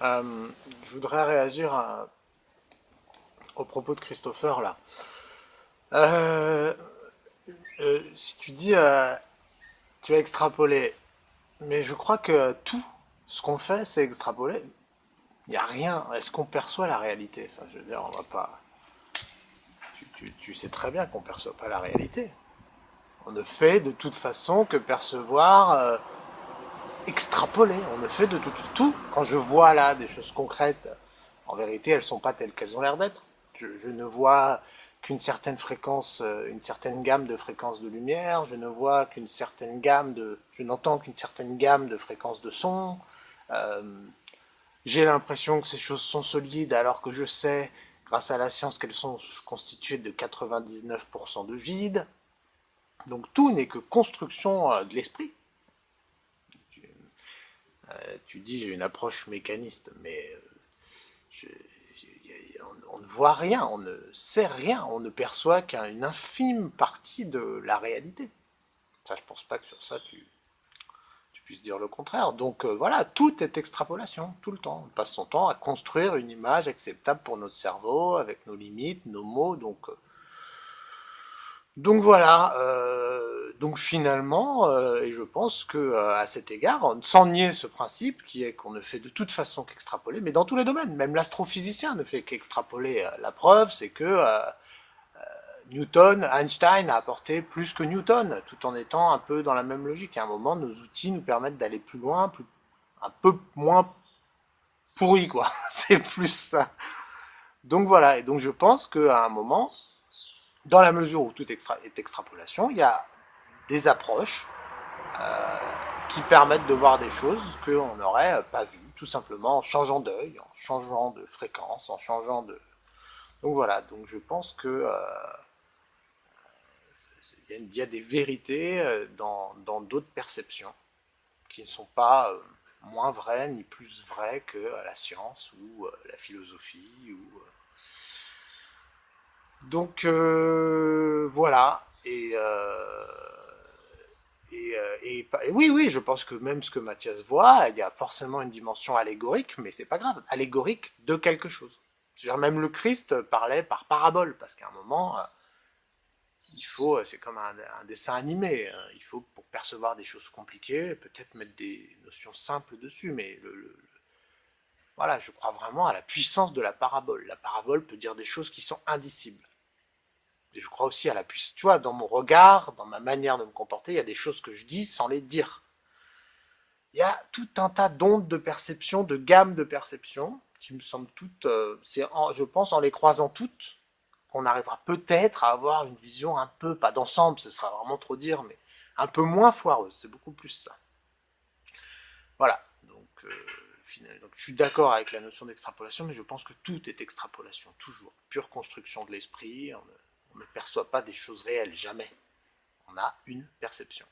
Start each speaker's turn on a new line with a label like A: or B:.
A: Je voudrais réagir au propos de Christopher là. Euh, si tu dis, tu as extrapolé, mais je crois que tout ce qu'on fait, c'est extrapoler. Il n'y a rien. Est-ce qu'on perçoit la réalité? Enfin, je veux dire, on va pas. Tu sais très bien qu'on ne perçoit pas la réalité. On ne fait de toute façon que percevoir, extrapoler. On ne fait de tout. Quand je vois là des choses concrètes, en vérité, elles ne sont pas telles qu'elles ont l'air d'être. Je ne vois qu'une certaine fréquence, une certaine gamme de fréquences de lumière. Je ne vois qu'une certaine gamme de, je n'entends qu'une certaine gamme de fréquences de son. Euh, j'ai l'impression que ces choses sont solides alors que je sais, grâce à la science, qu'elles sont constituées de 99% de vide. Donc tout n'est que construction de l'esprit. Tu, tu dis j'ai une approche mécaniste, mais je, on ne voit rien, on ne sait rien, on ne perçoit qu'une infime partie de la réalité. Ça, je pense pas que sur ça tu puisses dire le contraire. Donc voilà, tout est extrapolation, tout le temps. On passe son temps à construire une image acceptable pour notre cerveau, avec nos limites, nos mots. Donc voilà, donc finalement, et je pense que à cet égard, sans nier ce principe qui est qu'on ne fait de toute façon qu'extrapoler, mais dans tous les domaines, même l'astrophysicien ne fait qu'extrapoler. La preuve, c'est que Newton, Einstein a apporté plus que Newton, tout en étant un peu dans la même logique. À un moment, nos outils nous permettent d'aller plus loin, un peu moins pourri, quoi. C'est plus ça. Donc voilà, et donc je pense qu'à un moment, dans la mesure où tout est extrapolation, il y a des approches qui permettent de voir des choses qu'on n'aurait pas vues, tout simplement en changeant d'œil, en changeant de fréquence, en changeant de... Donc voilà, donc je pense que il y a des vérités dans d'autres perceptions qui ne sont pas moins vraies ni plus vraies que la science ou la philosophie. Donc voilà, et oui, oui, je pense que même ce que Mathias voit, il y a forcément une dimension allégorique, mais c'est pas grave. Allégorique de quelque chose. C'est-à-dire même le Christ parlait par parabole, parce qu'à un moment, il faut, c'est comme un dessin animé, hein. Il faut, pour percevoir des choses compliquées, peut-être mettre des notions simples dessus, mais voilà, je crois vraiment à la puissance de la parabole. La parabole peut dire des choses qui sont indicibles. Et je crois aussi à la puissance, tu vois, dans mon regard, dans ma manière de me comporter, il y a des choses que je dis sans les dire. Il y a tout un tas d'ondes de perception, de gammes de perception, qui me semblent toutes, je pense, en les croisant toutes, qu'on arrivera peut-être à avoir une vision un peu, pas d'ensemble, ce sera vraiment trop dire, mais un peu moins foireuse, c'est beaucoup plus ça. Voilà, donc je suis d'accord avec la notion d'extrapolation, mais je pense que tout est extrapolation, toujours. Pure construction de l'esprit, on ne perçoit pas des choses réelles, jamais. On a une perception.